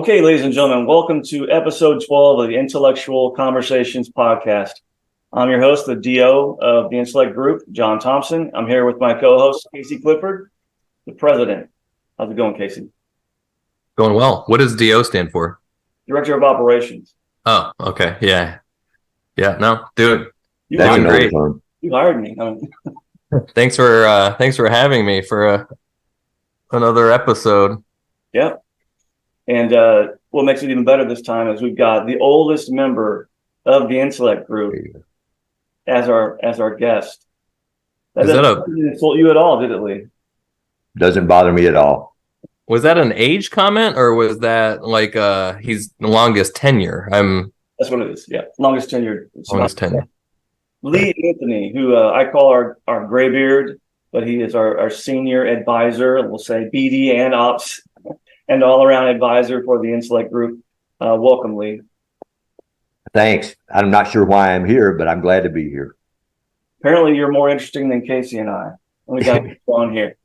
Okay, ladies and gentlemen, welcome to episode 12 of the Intellectual Conversations podcast. I'm your host, the DO of the Intellekt Group, John Thompson. I'm here with my co-host, Casey Clifford, the president. How's it going, Casey? Going well. What does DO stand for? Director of Operations. Oh, okay. Yeah. No, do it. That's doing great. You hired me. Thanks for having me for another episode. Yeah. And what makes it even better this time is we've got the oldest member of the Intellekt Group as our guest. That didn't insult you at all, did it, Lee? Doesn't bother me at all. Was that an age comment, or was that like he's the longest tenure? That's what it is. Yeah, longest tenure. Longest tenure. Lee Anthony, who I call our graybeard, but he is our senior advisor, and we'll say BD and Ops and all-around advisor for the Intellekt Group. Welcome, Lee. Thanks. I'm not sure why I'm here, but I'm glad to be here. Apparently, you're more interesting than Casey and I. We got you on here.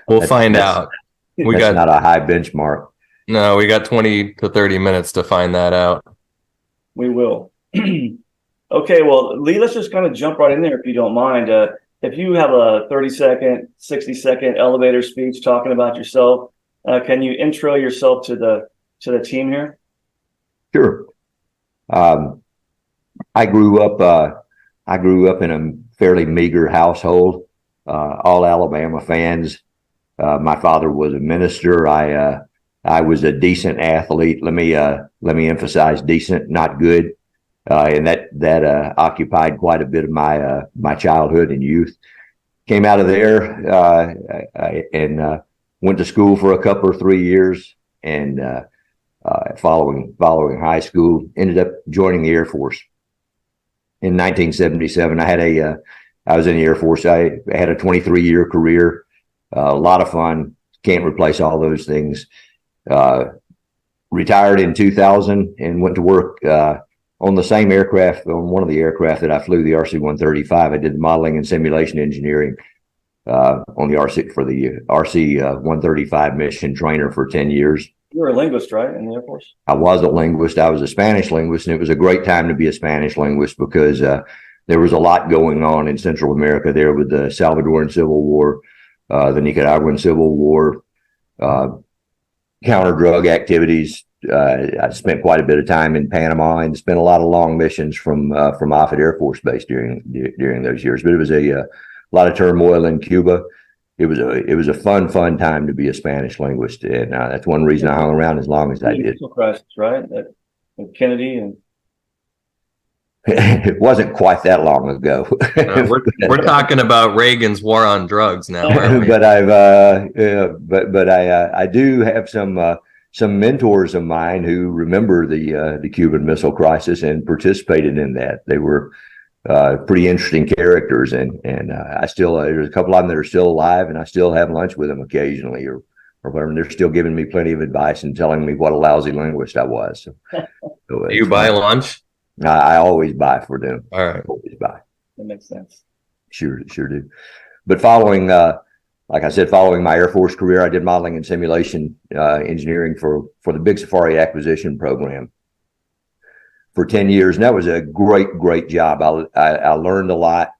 We'll find out. That's not a high benchmark. No, we got 20 to 30 minutes to find that out. We will. Okay, well, Lee, let's just kind of jump right in there if you don't mind. If you have a 30-second, 60-second elevator speech talking about yourself, can you intro yourself to the team here? Sure. I grew up in a fairly meager household, all Alabama fans. My father was a minister. I was a decent athlete. Let me emphasize decent, not good. And that occupied quite a bit of my childhood and youth. Came out of there and went to school for a couple or 3 years, and following high school, ended up joining the Air Force in 1977. I was in the Air Force. I had a 23-year career, a lot of fun. Can't replace all those things. Retired in 2000 and went to work on the same aircraft, on one of the aircraft that I flew, the RC-135. I did the modeling and simulation engineering on the RC-135 mission trainer for 10 years. You were a linguist, right, in the Air Force? I was a linguist. I was a Spanish linguist, and it was a great time to be a Spanish linguist because there was a lot going on in Central America there with the Salvadoran Civil War, the Nicaraguan Civil War, counter-drug activities. I spent quite a bit of time in Panama and spent a lot of long missions from Offutt Air Force Base during those years. But it was a lot of turmoil in Cuba. It was a fun time to be a Spanish linguist, and that's one reason I hung around as long as I did. Crisis, right? With Kennedy and. It wasn't quite that long ago. We're talking about Reagan's war on drugs now, aren't we? But I do have some mentors of mine who remember the Cuban Missile Crisis and participated in that. They were pretty interesting characters, and I still there's a couple of them that are still alive, and I still have lunch with them occasionally, or whatever. And they're still giving me plenty of advice and telling me what a lousy linguist I was. So do you buy lunch? I always buy for them. All right, always buy. That makes sense. Sure do. But following my Air Force career, I did modeling and simulation engineering for the Big Safari acquisition program for 10 years. And that was a great job. I learned a lot,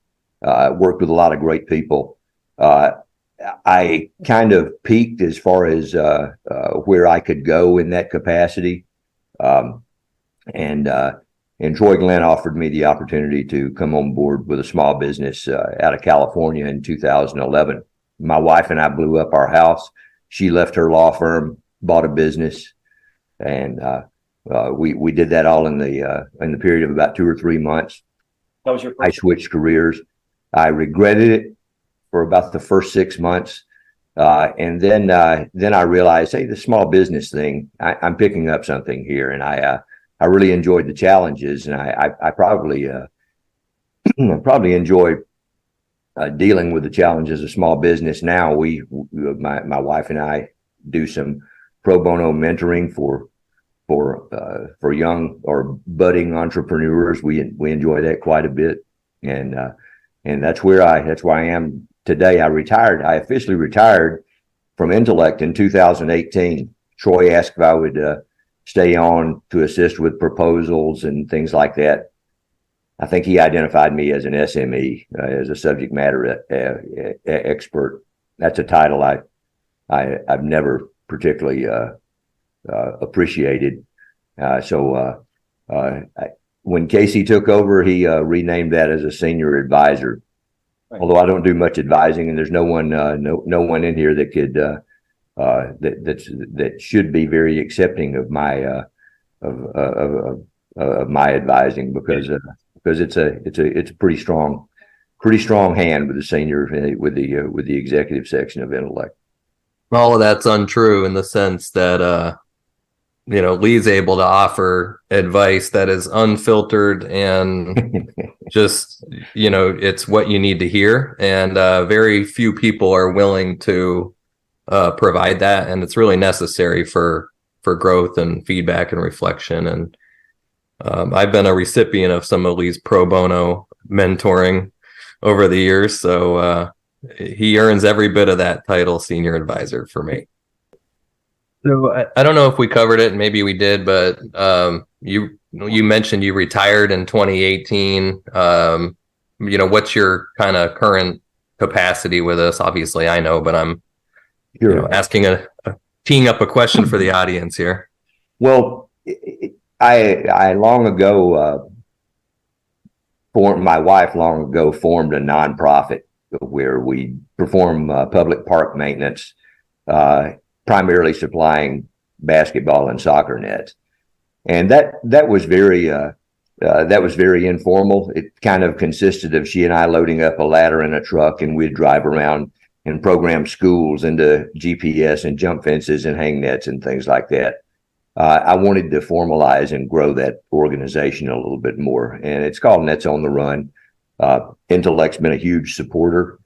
worked with a lot of great people. I kind of peaked as far as where I could go in that capacity. And Troy Glenn offered me the opportunity to come on board with a small business out of California in 2011. My wife and I blew up our house. She left her law firm, bought a business, and we did that all in the period of about 2 or 3 months. That was your first. I switched careers. I regretted it for about the first 6 months, and then I realized, hey, the small business thing, I'm picking up something here, and I really enjoyed the challenges, and I probably enjoy dealing with the challenges of small business. Now my wife and I do some pro bono mentoring for young or budding entrepreneurs. We enjoy that quite a bit, and that's where I am today. I officially retired from Intellekt in 2018. Troy asked if I would stay on to assist with proposals and things like that. I think he identified me as an SME, as a subject matter expert. That's a title I've never particularly appreciated. When Casey took over, he renamed that as a senior advisor. Right. Although I don't do much advising, and there's no one in here that could that should be very accepting of my my advising, because it's a pretty strong hand with the senior with the executive section of Intellekt. All of that's untrue in the sense that Lee's able to offer advice that is unfiltered and just it's what you need to hear, and very few people are willing to provide that, and it's really necessary for growth and feedback and reflection. And I've been a recipient of some of Lee's pro bono mentoring over the years, so he earns every bit of that title, senior advisor, for me. So I don't know if we covered it, maybe we did, but you mentioned you retired in 2018. What's your kind of current capacity with us? Obviously, I know, but I'm asking teeing up a question for the audience here. Well, I long ago my wife long ago formed a nonprofit where we perform public park maintenance, primarily supplying basketball and soccer nets, and that was very informal. It kind of consisted of she and I loading up a ladder in a truck, and we'd drive around and program schools into GPS and jump fences and hang nets and things like that. I wanted to formalize and grow that organization a little bit more, and it's called Nets on the Run. Intellekt's been a huge supporter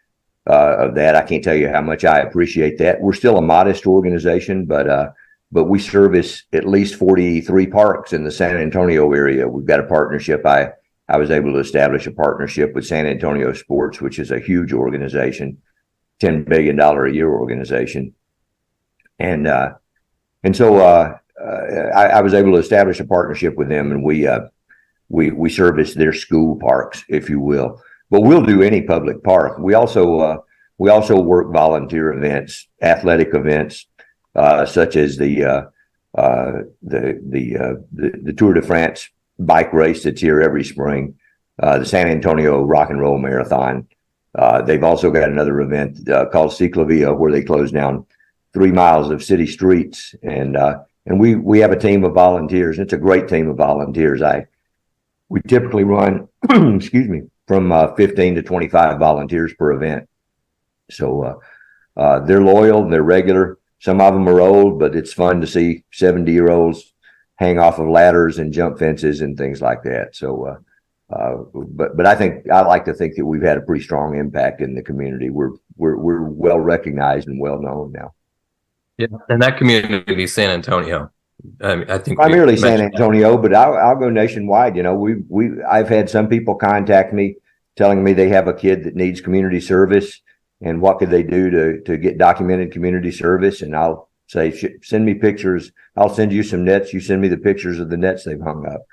of that. I can't tell you how much I appreciate that. We're still a modest organization, but we service at least 43 parks in the San Antonio area. We've got a partnership. I was able to establish a partnership with San Antonio Sports, which is a huge organization, $10 billion a year organization. And so I was able to establish a partnership with them, and we service their school parks, if you will. But we'll do any public park. We also work volunteer events, athletic events, such as the Tour de France bike race that's here every spring, the San Antonio Rock and Roll Marathon. They've also got another event called Ciclovia, where they close down 3 miles of city streets, and we have a team of volunteers. It's a great team of volunteers. We typically run, excuse me, from 15 to 25 volunteers per event. So they're loyal, they're regular. Some of them are old, but it's fun to see 70-year-olds hang off of ladders and jump fences and things like that. So, but I like to think that we've had a pretty strong impact in the community. We're well recognized and well known now. Yeah, and that community, San Antonio. I think primarily San Antonio, but I'll go nationwide. I've had some people contact me telling me they have a kid that needs community service, and what could they do to get documented community service. And I'll say, send me pictures. I'll send you some nets. You send me the pictures of the nets they've hung up,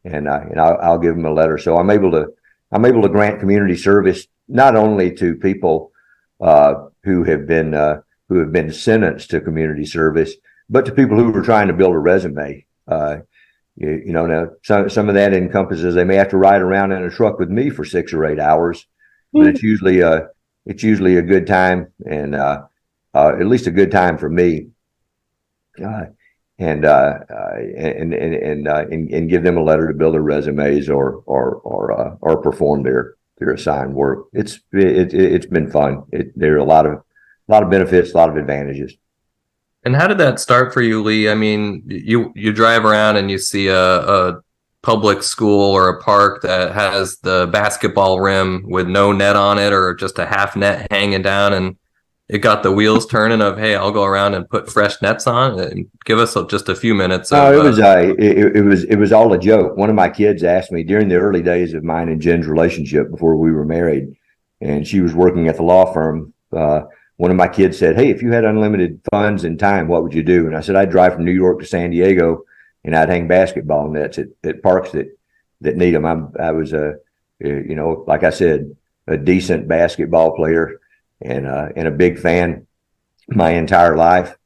and I'll give them a letter. So I'm able to grant community service not only to people who have been sentenced to community service, but to people who are trying to build a resume. Now some of that encompasses they may have to ride around in a truck with me for 6 or 8 hours, but it's usually a good time, and at least a good time for me. And give them a letter to build their resumes or perform their assigned work. It's been fun. There are a lot of benefits, a lot of advantages. And how did that start for you, Lee? I mean, you drive around and you see a public school or a park that has the basketball rim with no net on it, or just a half net hanging down, and it got the wheels turning of, hey, I'll go around and put fresh nets on. And give us just a few minutes. It was all a joke. One of my kids asked me during the early days of mine and Jen's relationship before we were married, and she was working at the law firm one of my kids said, "Hey, if you had unlimited funds and time, what would you do?" And I said, "I'd drive from New York to San Diego, and I'd hang basketball nets at parks that need them." I was like I said, a decent basketball player and a big fan my entire life,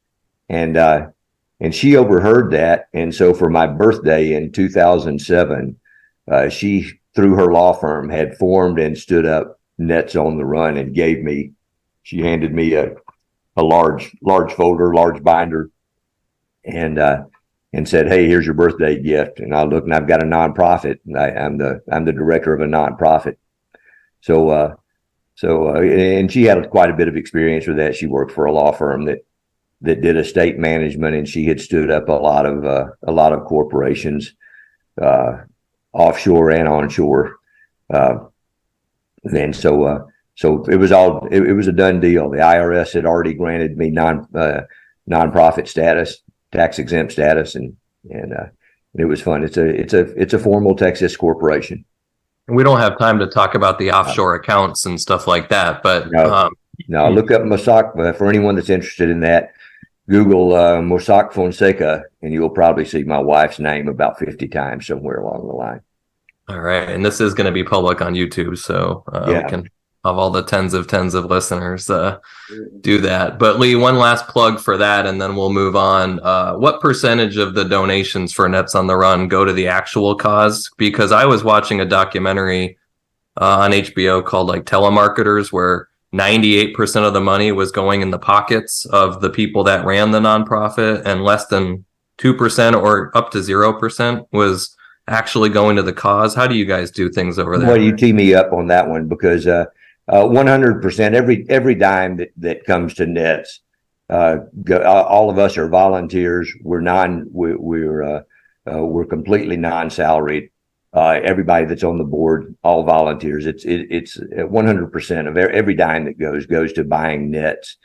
and she overheard that, and so for my birthday in 2007, she through her law firm had formed and stood up Nets on the Run and she handed me a large folder, large binder, and said, "Hey, here's your birthday gift." And I looked, and I've got a nonprofit. And I'm the director of a nonprofit. So and she had quite a bit of experience with that. She worked for a law firm that did estate management, and she had stood up a lot of corporations, offshore and onshore. And so it was a done deal. The IRS had already granted me nonprofit status, tax exempt status, and it was fun. It's a formal Texas corporation. We don't have time to talk about the offshore accounts and stuff like that, but no, look up Mossack for anyone that's interested in that. Google Mossack Fonseca, and you'll probably see my wife's name about 50 times somewhere along the line. All right, and this is going to be public on YouTube, so we can have all the tens of listeners do that. But Lee, one last plug for that, and then we'll move on. What percentage of the donations for Nets on the Run go to the actual cause? Because I was watching a documentary on HBO called like Telemarketers, where 98% of the money was going in the pockets of the people that ran the nonprofit, and less than 2% or up to 0% was actually going to the cause. How do you guys do things over there? Well, you tee me up on that one, because 100% every dime that comes to Nets, all of us are volunteers. We're completely non-salaried. Everybody that's on the board, all volunteers. It's 100% of every dime that goes to buying nets,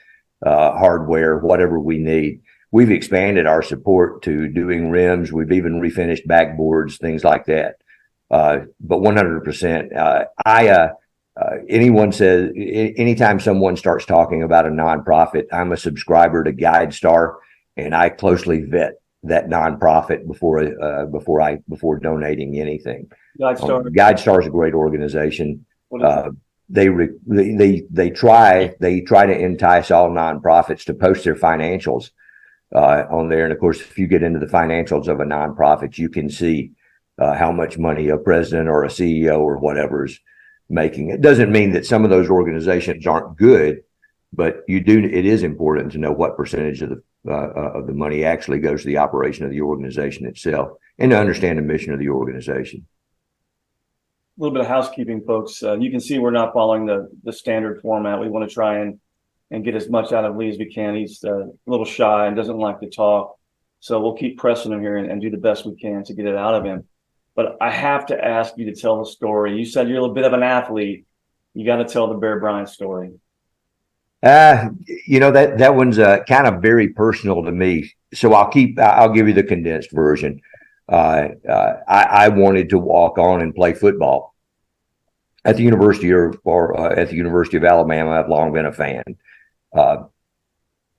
hardware, whatever we need. We've expanded our support to doing rims. We've even refinished backboards, things like that. But 100%. Anyone says, anytime someone starts talking about a nonprofit, I'm a subscriber to GuideStar, and I closely vet that nonprofit before donating anything. GuideStar is a great organization. They try to entice all nonprofits to post their financials on there, and of course, if you get into the financials of a nonprofit, you can see how much money a president or a CEO or whatever is making. It doesn't mean that some of those organizations aren't good, but it is important to know what percentage of the money actually goes to the operation of the organization itself, and to understand the mission of the organization. A little bit of housekeeping, folks. You can see we're not following the standard format. We want to try and get as much out of Lee as we can. He's a little shy and doesn't like to talk, so we'll keep pressing him here and do the best we can to get it out of him. But I have to ask you to tell the story. You said you're a little bit of an athlete. You got to tell the Bear Bryant story. That one's kind of very personal to me. So I'll give you the condensed version. I wanted to walk on and play football at the University at the University of Alabama. I've long been a fan.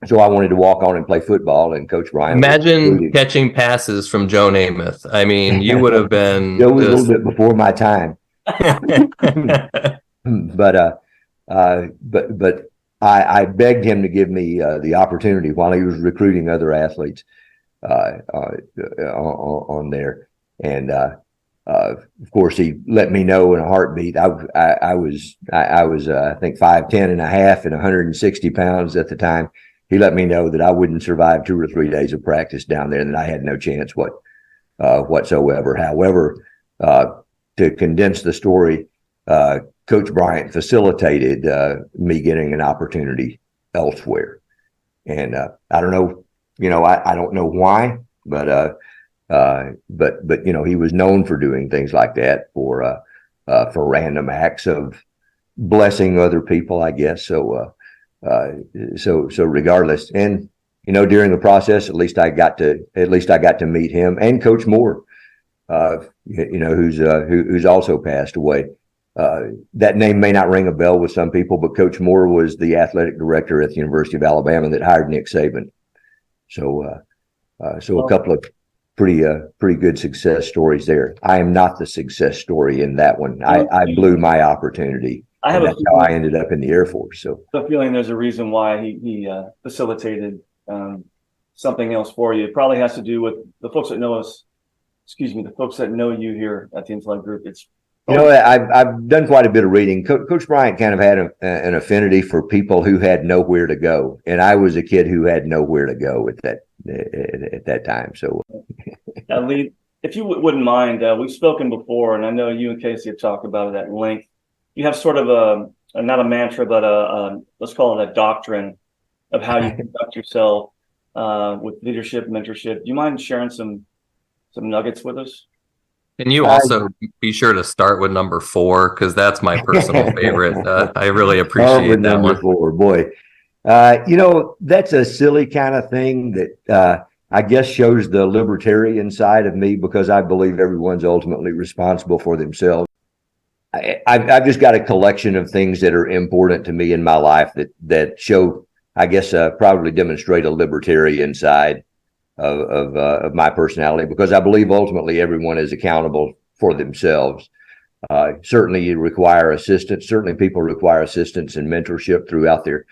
So I wanted to walk on and play football, and Coach Bryant. Imagine catching passes from Joe Namath. I mean, you would have been Joe was a little bit before my time. But I begged him to give me the opportunity while he was recruiting other athletes on there, and of course he let me know in a heartbeat. I was I think 5'10" and a half and 160 pounds at the time. He let me know that I wouldn't survive 2 or 3 days of practice down there, and that I had no chance whatsoever. However, to condense the story, Coach Bryant facilitated me getting an opportunity elsewhere, and I don't know, I don't know why, but he was known for doing things like that for random acts of blessing other people, I guess. So regardless, and during the process, at least I got to meet him and Coach Moore, who's also passed away. that name may not ring a bell with some people, but Coach Moore was the athletic director at the University of Alabama that hired Nick Saban. So a couple of pretty good success stories there. I am not the success story in that one. I blew my opportunity. And that's how I ended up in the Air Force. So I have a feeling there's a reason why he facilitated something else for you. It probably has to do with the folks that know us. Excuse me, the folks that know you here at the Intellekt Group. I've done quite a bit of reading. Coach Bryant kind of had an affinity for people who had nowhere to go, and I was a kid who had nowhere to go at that time. So, Lee, if you wouldn't mind, we've spoken before, and I know you and Casey have talked about it at length. You have sort of a not a mantra, but let's call it a doctrine of how you conduct yourself with leadership, mentorship. Do you mind sharing some nuggets with us? Can you also be sure to start with number 4, because that's my personal favorite. I really appreciate that number one. 4, boy. That's a silly kind of thing that I guess shows the libertarian side of me, because I believe everyone's ultimately responsible for themselves. I've just got a collection of things that are important to me in my life that show, I guess, probably demonstrate a libertarian side of my personality, because I believe ultimately everyone is accountable for themselves. Certainly you require assistance. Certainly people require assistance and mentorship throughout their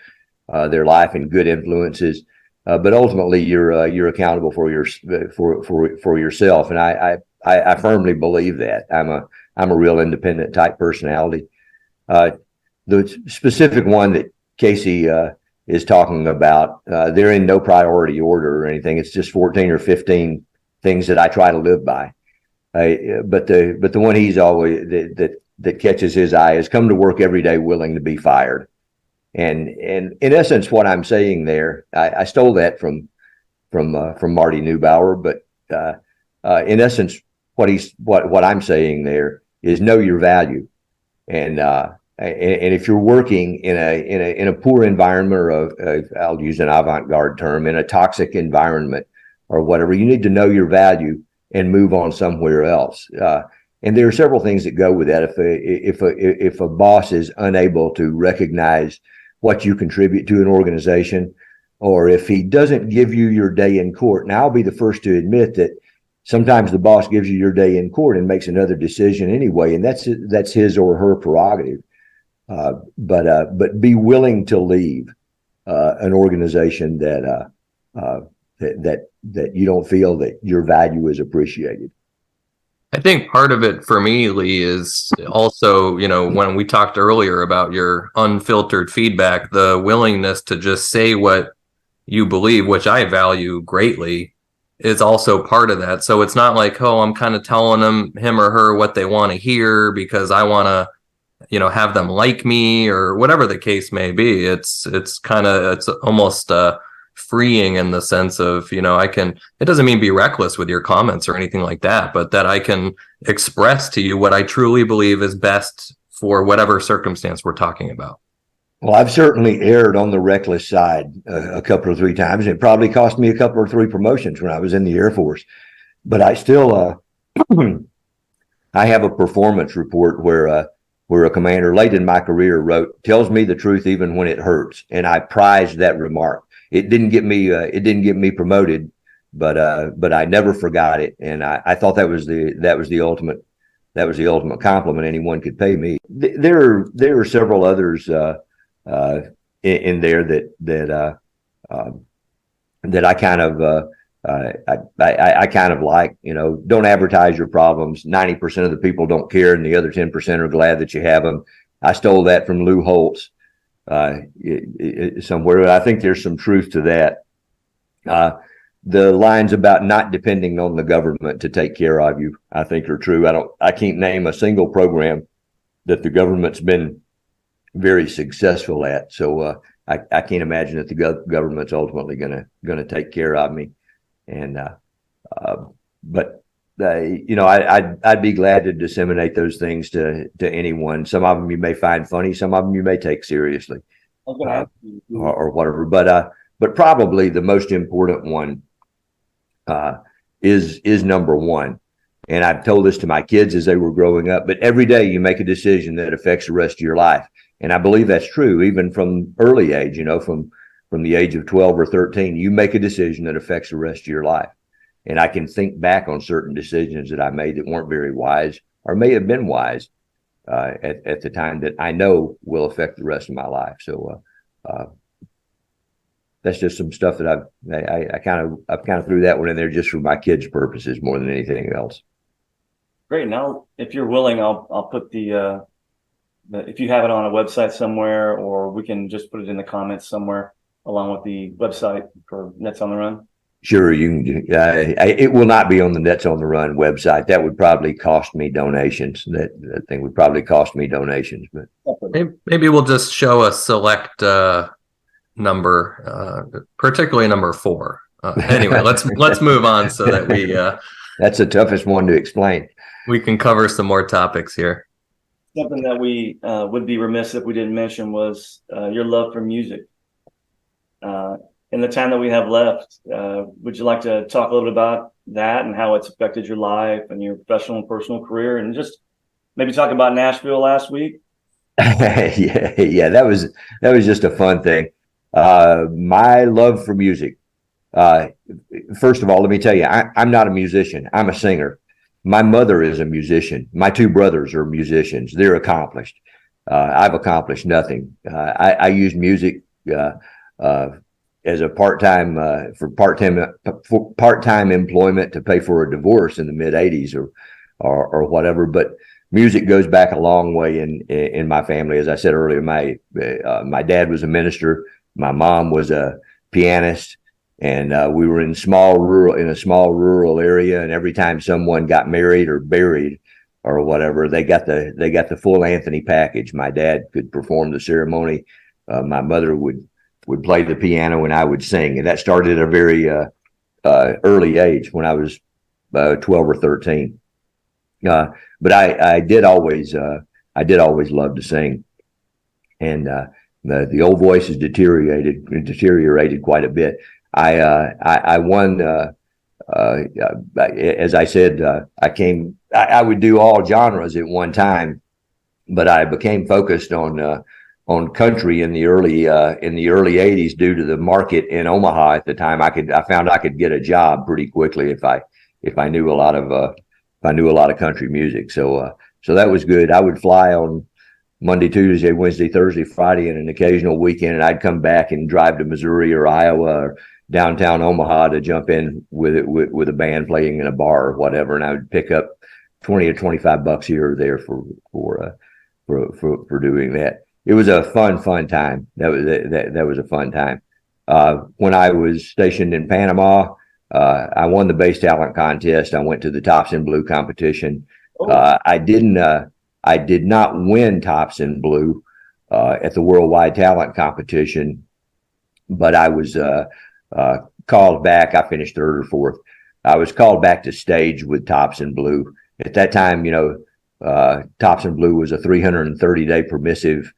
life and good influences. But ultimately you're accountable for yourself. And I firmly believe that. I'm a real independent type personality. The specific one that Casey is talking about, they're in no priority order or anything. It's just 14 or 15 things that I try to live by. But the one he's always that catches his eye is come to work every day willing to be fired. And in essence, what I'm saying there, I stole that from Marty Neubauer, but in essence, what I'm saying there is know your value. And if you're working in a poor environment, or I'll use an avant-garde term, in a toxic environment or whatever, you need to know your value and move on somewhere else. And there are several things that go with that. If a boss is unable to recognize what you contribute to an organization, or if he doesn't give you your day in court, now I'll be the first to admit that sometimes the boss gives you your day in court and makes another decision anyway, and that's his or her prerogative. But be willing to leave an organization that you don't feel that your value is appreciated. I think part of it for me, Lee, is also, when we talked earlier about your unfiltered feedback, the willingness to just say what you believe, which I value greatly, is also part of that. So it's not like, oh, I'm kind of telling him or her what they want to hear because I want to, have them like me or whatever the case may be. It's almost freeing in the sense of, it doesn't mean be reckless with your comments or anything like that, but that I can express to you what I truly believe is best for whatever circumstance we're talking about. Well, I've certainly erred on the reckless side a couple or 3 times. It probably cost me a couple or 3 promotions when I was in the Air Force, but I still, I have a performance report where a commander late in my career wrote, tells me the truth even when it hurts. And I prized that remark. It didn't get me promoted, but I never forgot it. And I thought that was the ultimate compliment anyone could pay me. There are several others in there that I kind of I kind of like. Don't advertise your problems. 90% of the people don't care, and the other 10% are glad that you have them. I stole that from Lou Holtz somewhere. I think there's some truth to that. The lines about not depending on the government to take care of you, I think, are true. I can't name a single program that the government's been very successful at. So I can't imagine that the government's ultimately going to take care of me. And but I'd be glad to disseminate those things to anyone. Some of them you may find funny, some of them you may take seriously, or whatever. But probably the most important one is number 1. And I've told this to my kids as they were growing up, but every day you make a decision that affects the rest of your life. And I believe that's true, even from early age, from the age of 12 or 13, you make a decision that affects the rest of your life. And I can think back on certain decisions that I made that weren't very wise or may have been wise at the time that I know will affect the rest of my life. So that's just some stuff that I've kind of threw that one in there just for my kids' purposes more than anything else. Great. Now, if you're willing, I'll put the if you have it on a website somewhere, or we can just put it in the comments somewhere along with the website for Nets on the Run. Sure, you can. It will not be on the Nets on the Run website. That would probably cost me donations. That thing would probably cost me donations. But maybe we'll just show a select number, particularly number 4. Anyway, let's move on so that we. That's the toughest one to explain. We can cover some more topics here. Something that we would be remiss if we didn't mention was your love for music. In the time that we have left, would you like to talk a little bit about that and how it's affected your life and your professional and personal career, and just maybe talk about Nashville last week? Yeah, that was just a fun thing. My love for music. First of all, let me tell you, I'm not a musician. I'm a singer. My mother is a musician. My 2 brothers are musicians. They're accomplished. I've accomplished nothing. I use music as a part-time employment to pay for a divorce in the mid '80s or whatever. But music goes back a long way in my family. As I said earlier, my dad was a minister. My mom was a pianist. And we were in a small rural area, and every time someone got married or buried or whatever, they got the full Anthony package. My dad could perform the ceremony. My mother would play the piano, and I would sing. And that started at a very early age when I was 12 or 13. But I did always love to sing, and the old voice has deteriorated quite a bit. I won, as I said, I would do all genres at one time, but I became focused on country in the early 80s due to the market in Omaha at the time. I found I could get a job pretty quickly if I knew a lot of country music. So that was good. I would fly on Monday, Tuesday, Wednesday, Thursday, Friday, and an occasional weekend, and I'd come back and drive to Missouri or Iowa or downtown Omaha to jump in with a band playing in a bar or whatever, and I would pick up $20 or $25 here or there for doing that. It was a fun time. That was a fun time. When I was stationed in Panama, I won the bass talent contest. I went to the Tops in Blue competition. I did not win Tops in Blue at the Worldwide Talent Competition, but I was called back. I finished 3rd or 4th. I was called back to stage with Tops in Blue. At that time, Tops in Blue was a 330-day permissive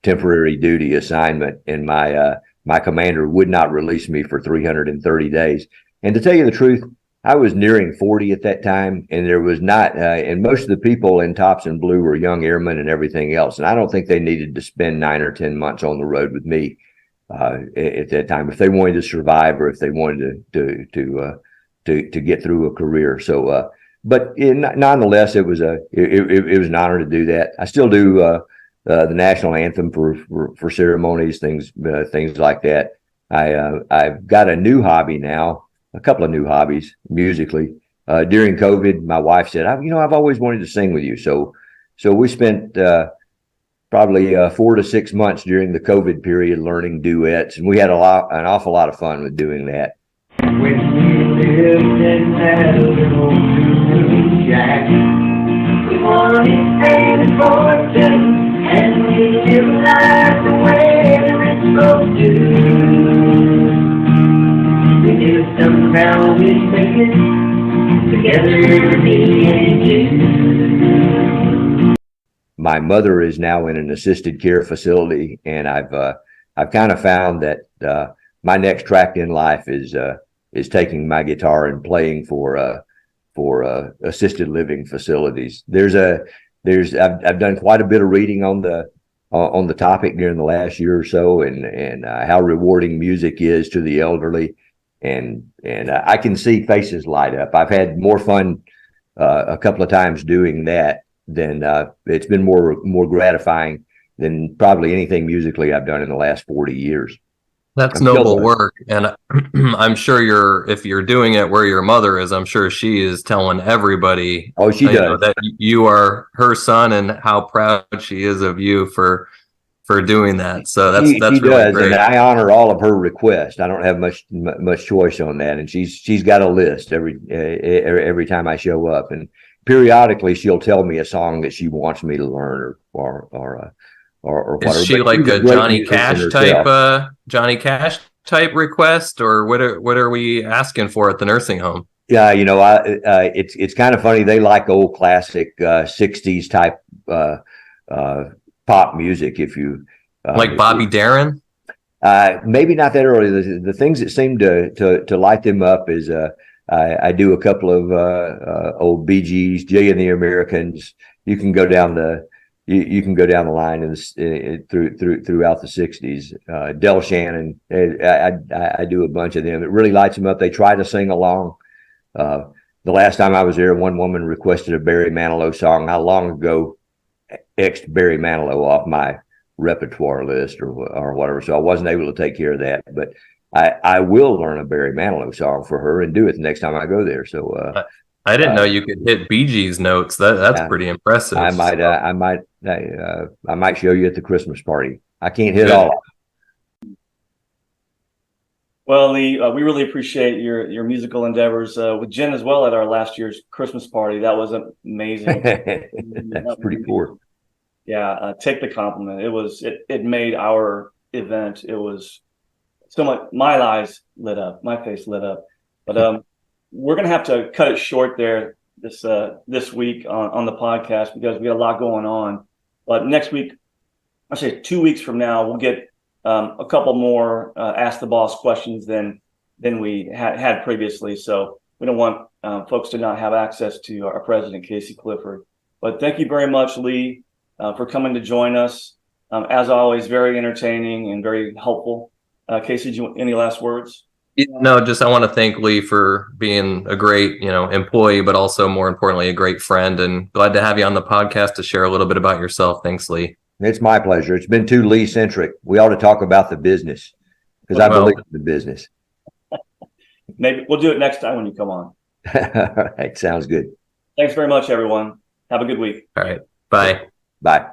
temporary duty assignment, and my commander would not release me for 330 days. And to tell you the truth, I was nearing 40 at that time, and there was not, and most of the people in Tops in Blue were young airmen and everything else. And I don't think they needed to spend 9 or 10 months on the road with me at that time if they wanted to survive or if they wanted to get through a career. So, but nonetheless, it was an honor to do that. I still do the national anthem for ceremonies, things like that. I've got a new hobby now. A couple of new hobbies musically. During COVID, my wife said, I've always wanted to sing with you. So we spent probably 4 to 6 months during the COVID period learning duets, and we had an awful lot of fun with doing that. When we lived in that little blue shack, we wanted fame and fortune, and we lived life the way the rich folks do. We knew somehow we'd make it together, me and you. My mother is now in an assisted care facility, and I've kind of found that my next track in life is taking my guitar and playing for assisted living facilities. I've done quite a bit of reading on the topic during the last year or so, and how rewarding music is to the elderly, and I can see faces light up. I've had more fun a couple of times doing that than it's been more gratifying than probably anything musically I've done in the last 40 years. That's I'm still noble learning. work. And I'm sure if you're doing it where your mother is, I'm sure she is telling everybody, Oh, she does. that you are her son and how proud she is of you for doing that. So She that's really does, and great. I honor all of her requests. I don't have much choice on that, and she's got a list every time I show up, and periodically she'll tell me a song that she wants me to learn or Is whatever. she But like she's a a great musician herself. Johnny Cash type request, or what are we asking for at the nursing home? Yeah, it's kind of funny. They like old classic '60s type pop music. If you Like Bobby Darin? maybe not that early. The things that seem to light them up is I do a couple of old Bee Gees, Jay and the Americans. You can go down you can go down the line throughout the '60s. Del Shannon, I do a bunch of them. It really lights them up. They try to sing along. The last time I was there, one woman requested a Barry Manilow song. I long ago X'd Barry Manilow off my repertoire list or whatever, so I wasn't able to take care of that. But I will learn a Barry Manilow song for her and do it the next time I go there. So I didn't know you could hit Bee Gees notes. That's pretty impressive. I might show you at the Christmas party. I can't hit all of them. Well, Lee, we really appreciate your musical endeavors with Jen as well at our last year's Christmas party. That was amazing. That's pretty cool. Yeah, take the compliment. It made our event. It was so much. My eyes lit up, my face lit up. But we're gonna have to cut it short there this week on the podcast because we got a lot going on. But next week, I say 2 weeks from now, we'll get a couple more Ask the Boss questions than we had previously. So we don't want folks to not have access to our president, Casey Clifford. But thank you very much, Lee, for coming to join us. As always, very entertaining and very helpful. Casey, any last words? No, just I want to thank Lee for being a great, employee, but also more importantly, a great friend, and glad to have you on the podcast to share a little bit about yourself. Thanks, Lee. It's my pleasure. It's been too Lee centric. We ought to talk about the business because I believe in the business. Maybe we'll do it next time when you come on. All right. Sounds good. Thanks very much, everyone. Have a good week. All right. Bye. Bye.